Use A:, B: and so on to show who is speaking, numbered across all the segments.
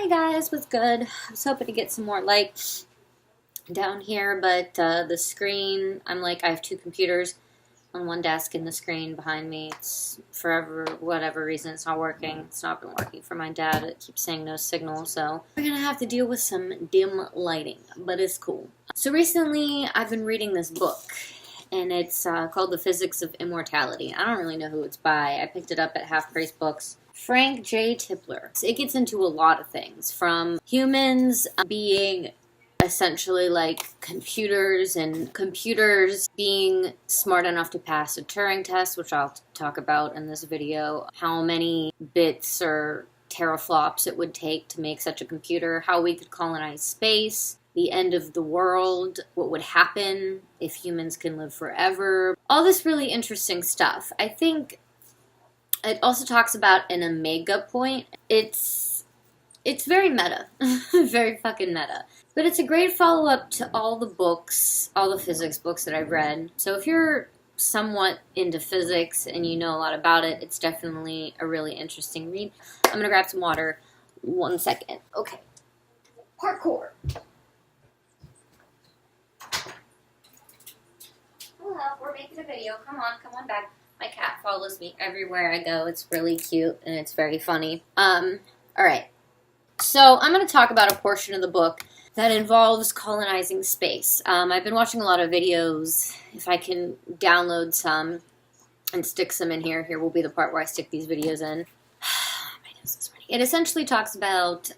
A: Hi guys, what's good? I was hoping to get some more light down here, but the screen, I have two computers on one desk and the screen behind me. It's forever, whatever reason, it's not working. It's not been working for my dad. It keeps saying no signal, so we're gonna have to deal with some dim lighting, but it's cool. So recently, I've been reading this book, and it's called The Physics of Immortality. I don't really know who it's by. I picked it up at Half Price Books. Frank J. Tipler. It gets into a lot of things, from humans being essentially like computers, and computers being smart enough to pass a Turing test, which I'll talk about in this video, how many bits or teraflops it would take to make such a computer, how we could colonize space, the end of the world, what would happen if humans can live forever, all this really interesting stuff. I think it also talks about an omega point. It's very meta, very fucking meta. But it's a great follow-up to all the books, all the physics books that I've read. So if you're somewhat into physics and you know a lot about it, it's definitely a really interesting read. I'm gonna grab some water. 1 second. Okay. Parkour. Hello, we're making a video. Come on back. My cat follows me everywhere I go. It's really cute and it's very funny. Alright. So I'm going to talk about a portion of the book that involves colonizing space. I've been watching a lot of videos. If I can download some and stick some in here, here will be the part where I stick these videos in. My nose is running. It essentially talks about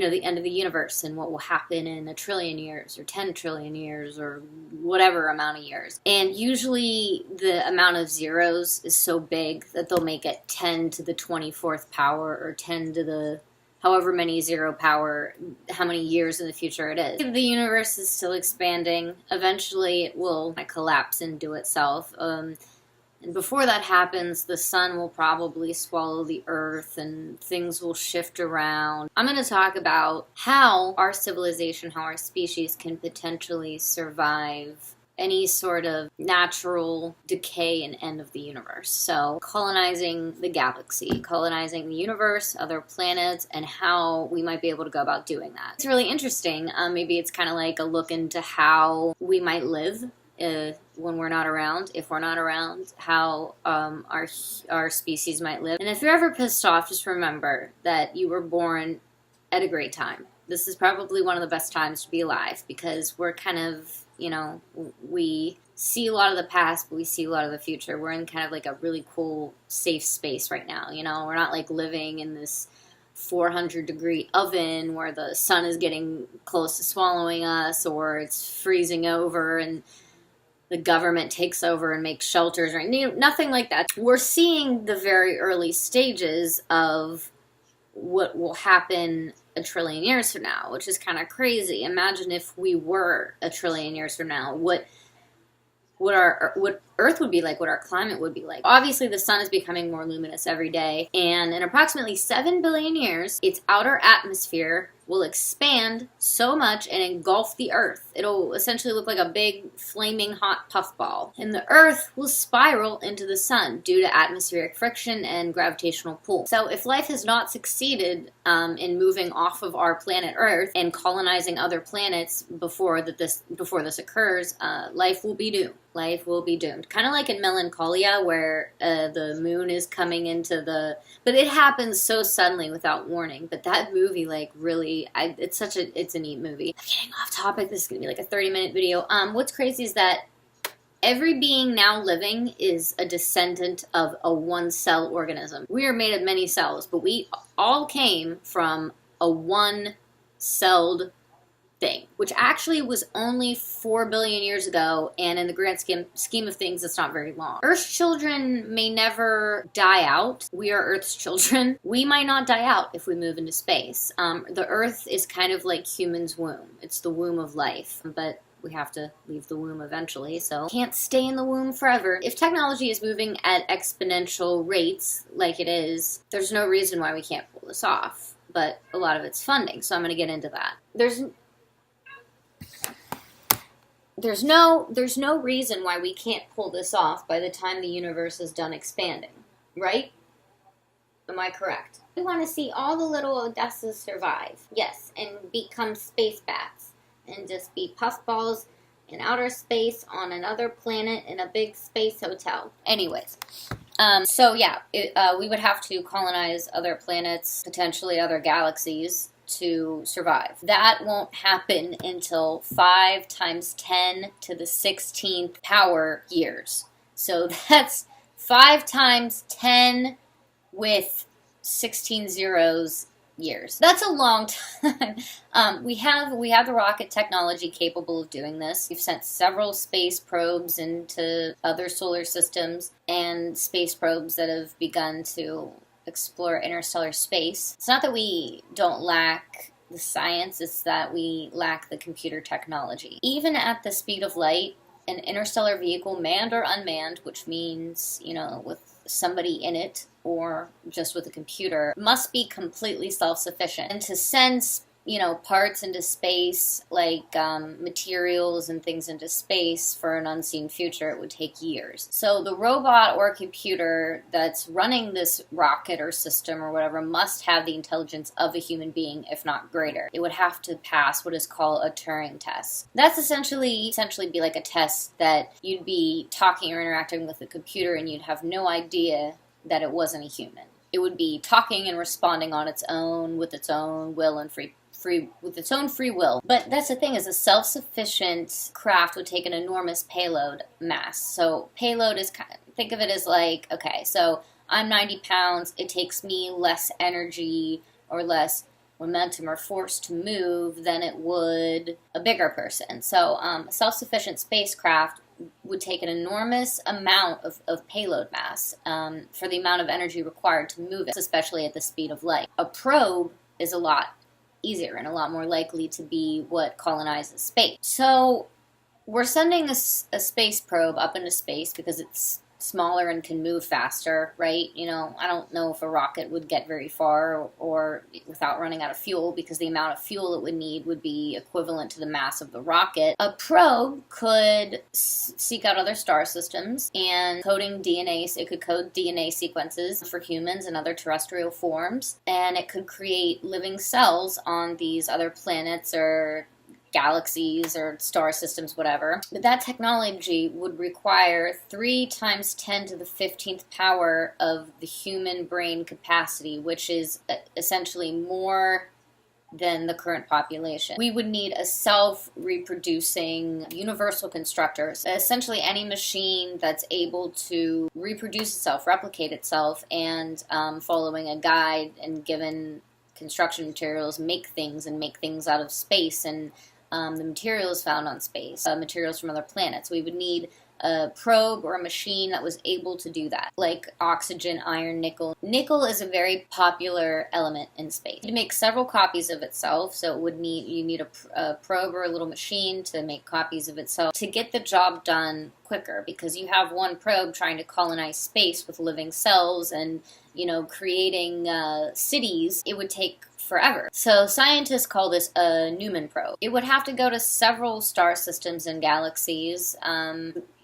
A: the end of the universe and what will happen in 1 trillion years or 10 trillion years or whatever amount of years. And usually the amount of zeros is so big that they'll make it 10 to the 24th power or 10 to the however many zero power, how many years in the future it is. The universe is still expanding. Eventually it will collapse into itself. And before that happens, the sun will probably swallow the earth and things will shift around. I'm going to talk about how our civilization, how our species can potentially survive any sort of natural decay and end of the universe. So colonizing the galaxy, colonizing the universe, other planets, and how we might be able to go about doing that. It's really interesting. Maybe it's kind of like a look into how we might live when we're not around, if we're not around, how our species might live. And if you're ever pissed off, just remember that you were born at a great time. This is probably one of the best times to be alive because we're kind of, we see a lot of the past, but we see a lot of the future. We're in kind of like a really cool, safe space right now. We're not like living in this 400-degree oven where the sun is getting close to swallowing us or it's freezing over and the government takes over and makes shelters, or nothing like that. We're seeing the very early stages of what will happen 1 trillion years from now, which is kind of crazy. Imagine if we were 1 trillion years from now, what Earth would be like, what our climate would be like. Obviously, the sun is becoming more luminous every day, and in approximately 7 billion years, its outer atmosphere will expand so much and engulf the Earth. It'll essentially look like a big, flaming hot puffball. And the Earth will spiral into the sun due to atmospheric friction and gravitational pull. So if life has not succeeded in moving off of our planet Earth and colonizing other planets before this occurs, life will be doomed. Life will be doomed. Kind of like in Melancholia, where the moon is coming into the... But it happens so suddenly without warning. But that movie, really... it's a neat movie. I'm getting off topic. This is going to be like a 30-minute video. What's crazy is that every being now living is a descendant of a one-cell organism. We are made of many cells, but we all came from a one-celled thing, which actually was only 4 billion years ago, and in the grand scheme of things, it's not very long. Earth's children may never die out. We are Earth's children. We might not die out if we move into space. The Earth is kind of like humans' womb. It's the womb of life, but we have to leave the womb eventually, so can't stay in the womb forever. If technology is moving at exponential rates like it is, there's no reason why we can't pull this off, but a lot of it's funding, so I'm going to get into that. There's no reason why we can't pull this off by the time the universe is done expanding, right? Am I correct? We want to see all the little Odessas survive. Yes, and become space bats. And just be puffballs in outer space on another planet in a big space hotel. Anyways. So yeah, we would have to colonize other planets, potentially other galaxies, to survive. That won't happen until 5 times 10 to the 16th power years. So that's 5 times 10 with 16 zeros years. That's a long time. We have the rocket technology capable of doing this. We've sent several space probes into other solar systems and space probes that have begun to explore interstellar space. It's not that we don't lack the science, it's that we lack the computer technology. Even at the speed of light, an interstellar vehicle, manned or unmanned, which means, with somebody in it or just with a computer, must be completely self-sufficient. And to send, parts into space, like materials and things into space for an unseen future, it would take years. So the robot or computer that's running this rocket or system or whatever must have the intelligence of a human being, if not greater. It would have to pass what is called a Turing test. That's essentially be like a test that you'd be talking or interacting with a computer and you'd have no idea that it wasn't a human. It would be talking and responding on its own with its own will and free will. But that's the thing, is a self-sufficient craft would take an enormous payload mass. So payload is think of it as like, okay, so I'm 90 pounds, it takes me less energy or less momentum or force to move than it would a bigger person. So a self-sufficient spacecraft would take an enormous amount of payload mass for the amount of energy required to move it, especially at the speed of light. A probe is a lot easier and a lot more likely to be what colonizes space. So we're sending a space probe up into space because it's smaller and can move faster, right? I don't know if a rocket would get very far or without running out of fuel, because the amount of fuel it would need would be equivalent to the mass of the rocket. A probe could seek out other star systems and it could code DNA sequences for humans and other terrestrial forms, and it could create living cells on these other planets or galaxies or star systems, whatever. But that technology would require 3 times 10 to the 15th power of the human brain capacity, which is essentially more than the current population. We would need a self-reproducing universal constructor, essentially any machine that's able to reproduce itself, replicate itself, and following a guide and given construction materials, make things out of space and the materials found on space, materials from other planets. We would need a probe or a machine that was able to do that, like oxygen, iron, nickel. Nickel is a very popular element in space. To make several copies of itself, so you need a probe or a little machine to make copies of itself to get the job done quicker, because you have one probe trying to colonize space with living cells and creating cities. It would take forever. So scientists call this a Newman probe. It would have to go to several star systems and galaxies,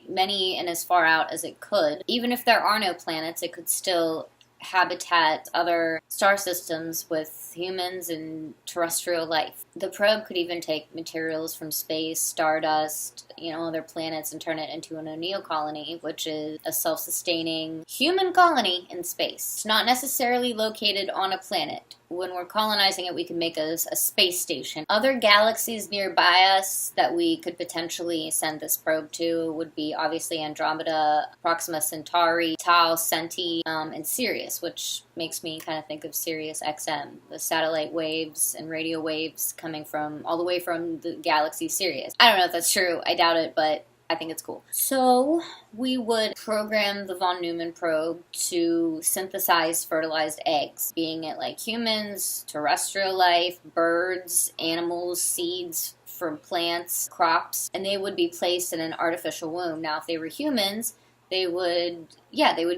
A: many and as far out as it could. Even if there are no planets, it could still habitat other star systems with humans and terrestrial life. The probe could even take materials from space, stardust, other planets, and turn it into an O'Neill colony, which is a self-sustaining human colony in space. It's not necessarily located on a planet. When we're colonizing it, we can make a space station. Other galaxies nearby us that we could potentially send this probe to would be obviously Andromeda, Proxima Centauri, Tau Ceti, and Sirius, which makes me kind of think of Sirius XM, the satellite waves and radio waves coming all the way from the galaxy Sirius. I don't know if that's true. I doubt it, but I think it's cool. So we would program the von Neumann probe to synthesize fertilized eggs, being it like humans, terrestrial life, birds, animals, seeds from plants, crops, and they would be placed in an artificial womb. Now, if they were humans, they would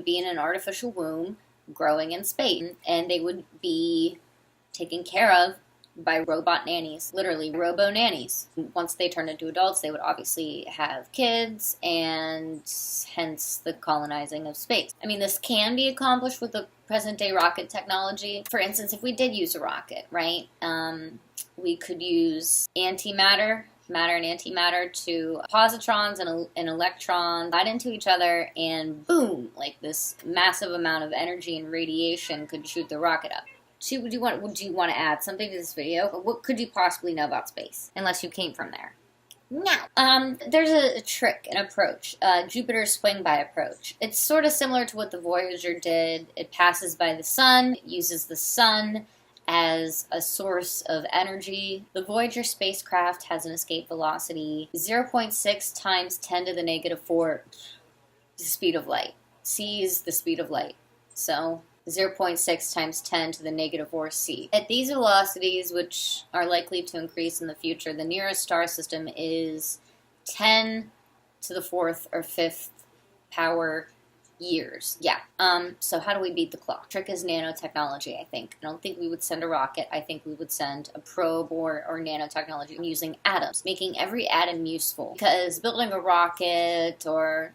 A: be in an artificial womb growing in space, and they would be taken care of by robot nannies, literally robo-nannies. Once they turned into adults, they would obviously have kids, and hence the colonizing of space. I mean, this can be accomplished with the present-day rocket technology. For instance, if we did use a rocket, right, we could use antimatter, matter and antimatter, to positrons and electrons bite into each other, and boom, like this massive amount of energy and radiation could shoot the rocket up. Would you want to add something to this video? What could you possibly know about space, unless you came from there? Now, there's a trick, an approach, Jupiter's swing-by approach. It's sort of similar to what the Voyager did. It passes by the sun, it uses the sun as a source of energy. The Voyager spacecraft has an escape velocity 0.6 times 10 to the negative 4, the speed of light. C is the speed of light. So 0.6 times 10 to the negative 4 C. At these velocities, which are likely to increase in the future, the nearest star system is 10 to the 4th or 5th power years. Yeah. So how do we beat the clock? Trick is nanotechnology, I think. I don't think we would send a rocket. I think we would send a probe or nanotechnology using atoms, making every atom useful. Because building a rocket or,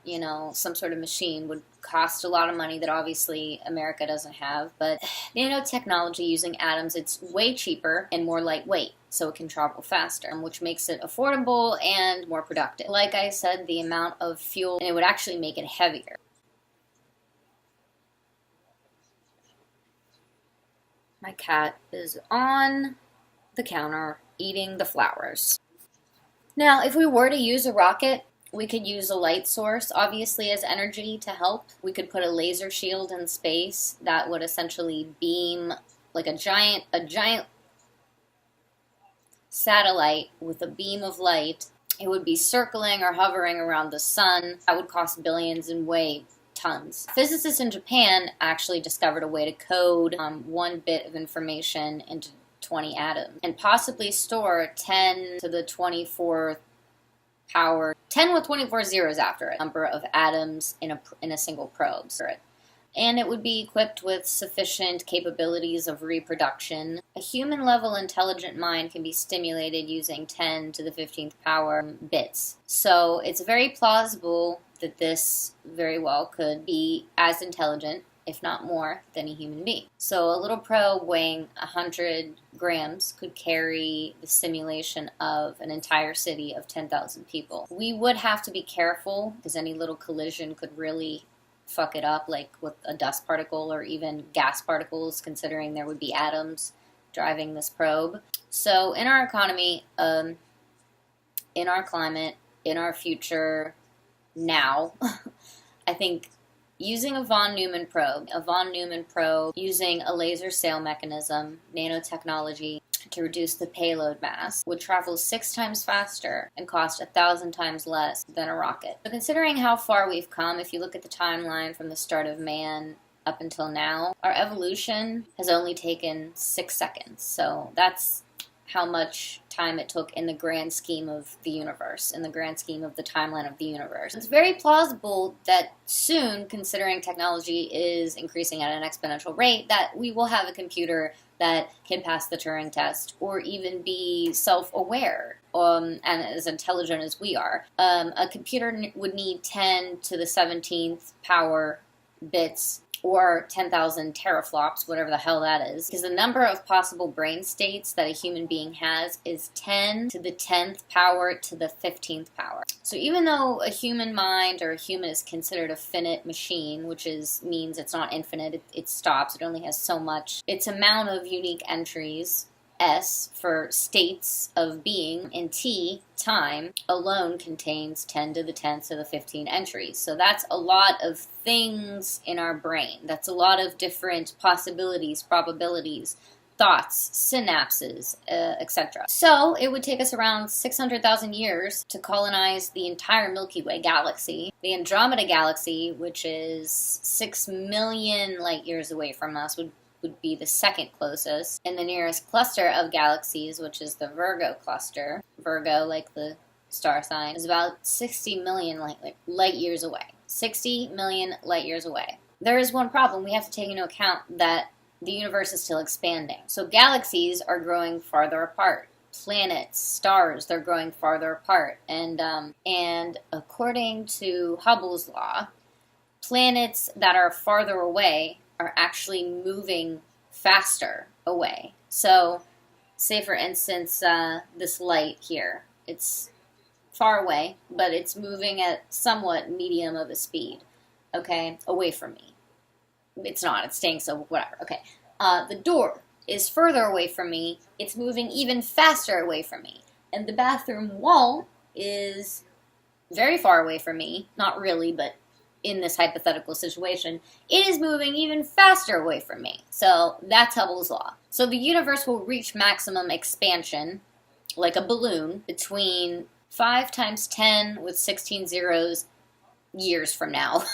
A: some sort of machine would cost a lot of money that obviously America doesn't have. But nanotechnology using atoms, it's way cheaper and more lightweight, so it can travel faster, which makes it affordable and more productive. Like I said, the amount of fuel, and it would actually make it heavier. My cat is on the counter eating the flowers. Now, if we were to use a rocket, we could use a light source, obviously, as energy to help. We could put a laser shield in space that would essentially beam like a giant satellite with a beam of light. It would be circling or hovering around the sun. That would cost billions and weigh tons. Physicists in Japan actually discovered a way to code 1 bit of information into 20 atoms and possibly store 10 to the 24th power, 10 with 24 zeros after it, number of atoms in a single probe. And it would be equipped with sufficient capabilities of reproduction. A human-level intelligent mind can be stimulated using 10 to the 15th power bits. So it's very plausible that this very well could be as intelligent, if not more, than a human being. So a little probe weighing 100 grams could carry the simulation of an entire city of 10,000 people. We would have to be careful, because any little collision could really fuck it up, like with a dust particle or even gas particles, considering there would be atoms driving this probe. So in our economy, in our climate, in our future, now, I think using a von Neumann probe using a laser sail mechanism, nanotechnology, to reduce the payload mass, would travel 6 times faster and cost 1,000 times less than a rocket. So considering how far we've come, if you look at the timeline from the start of man up until now, our evolution has only taken 6 seconds. So that's how much time it took in the grand scheme of the universe, in the grand scheme of the timeline of the universe. It's very plausible that soon, considering technology is increasing at an exponential rate, that we will have a computer that can pass the Turing test or even be self-aware and as intelligent as we are. A computer would need 10 to the 17th power bits or 10,000 teraflops, whatever the hell that is, because the number of possible brain states that a human being has is 10 to the 10th power to the 15th power. So even though a human mind or a human is considered a finite machine, which means it's not infinite, it stops, it only has so much, its amount of unique entries, S for states of being, and T, time, alone contains 10 to the 10th to the 15 entries. So that's a lot of things in our brain. That's a lot of different possibilities, probabilities, thoughts, synapses, etc. So it would take us around 600,000 years to colonize the entire Milky Way galaxy. The Andromeda galaxy, which is 6 million light years away from us, would be the second closest, and the nearest cluster of galaxies, which is the Virgo cluster, Virgo, like the star sign, is about 60 million light years away. 60 million light years away. There is one problem. We have to take into account that the universe is still expanding. So galaxies are growing farther apart. Planets, stars, they're growing farther apart. And according to Hubble's law, planets that are farther away are actually moving faster away. So, say for instance, this light here, it's far away, but it's moving at somewhat medium of a speed, okay, away from me. It's not, it's staying, so whatever, okay. The door is further away from me, it's moving even faster away from me. And the bathroom wall is very far away from me, not really, but in this hypothetical situation, it is moving even faster away from me. So that's Hubble's law. So the universe will reach maximum expansion, like a balloon, between 5 times 10 with 16 zeros years from now.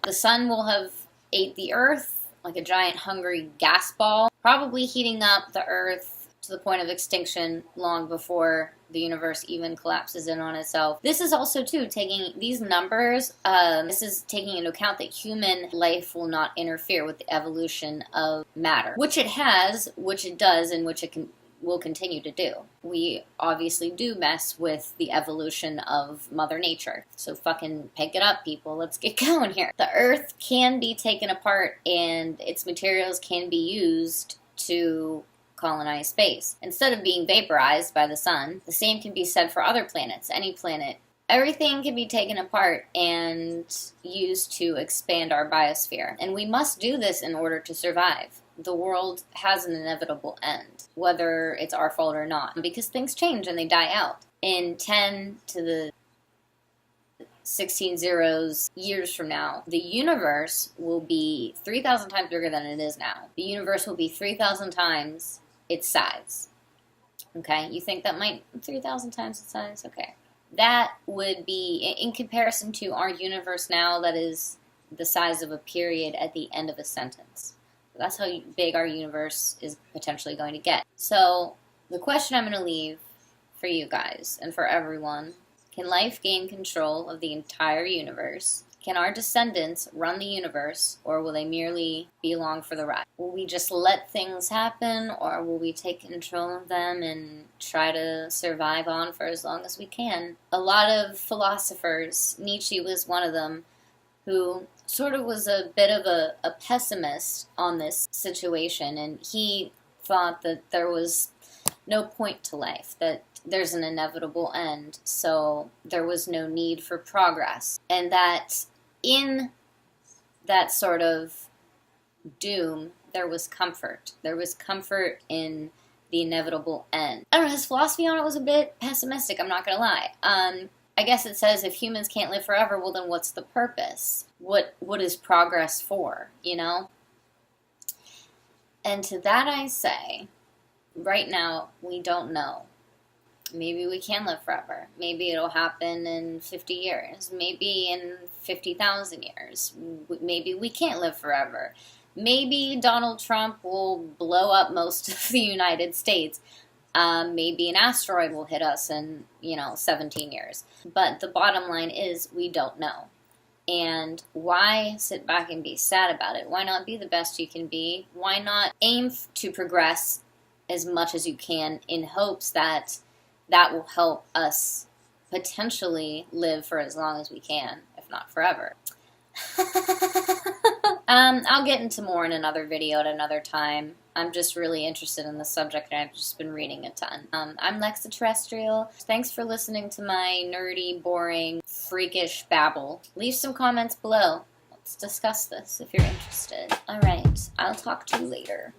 A: The sun will have ate the Earth like a giant hungry gas ball, probably heating up the Earth to the point of extinction long before the universe even collapses in on itself. This is also, too, taking these numbers, this is taking into account that human life will not interfere with the evolution of matter, which it has, which it does, and which it will continue to do. We obviously do mess with the evolution of Mother Nature. So fucking pick it up, people. Let's get going here. The Earth can be taken apart and its materials can be used to colonize space. Instead of being vaporized by the sun, the same can be said for other planets, any planet. Everything can be taken apart and used to expand our biosphere. And we must do this in order to survive. The world has an inevitable end, whether it's our fault or not, because things change and they die out. In 10 to the 16 zeros years from now, the universe will be 3,000 times bigger than it is now. The universe will be 3,000 times its size. Okay, you think that might 3,000 times its size? Okay. That would be, in comparison to our universe now, that is the size of a period at the end of a sentence. That's how big our universe is potentially going to get. So, the question I'm going to leave for you guys and for everyone, can life gain control of the entire universe? Can our descendants run the universe, or will they merely be along for the ride? Will we just let things happen, or will we take control of them and try to survive on for as long as we can? A lot of philosophers, Nietzsche was one of them, who sort of was a bit of a pessimist on this situation, and he thought that there was no point to life, that there's an inevitable end, so there was no need for progress, and that in that sort of doom, there was comfort. There was comfort in the inevitable end. I don't know, his philosophy on it was a bit pessimistic, I'm not gonna lie. I guess it says if humans can't live forever, well then what's the purpose? What is progress for, you know? And to that I say, right now, we don't know. Maybe we can live forever. Maybe it'll happen in 50 years. Maybe in 50,000 years. Maybe we can't live forever. Maybe Donald Trump will blow up most of the United States. Maybe an asteroid will hit us in, 17 years. But the bottom line is we don't know. And why sit back and be sad about it? Why not be the best you can be? Why not aim to progress as much as you can in hopes that that will help us potentially live for as long as we can, if not forever. I'll get into more in another video at another time. I'm just really interested in the subject and I've just been reading a ton. I'm Lexa Terrestrial. Thanks for listening to my nerdy, boring, freakish babble. Leave some comments below. Let's discuss this if you're interested. Alright, I'll talk to you later.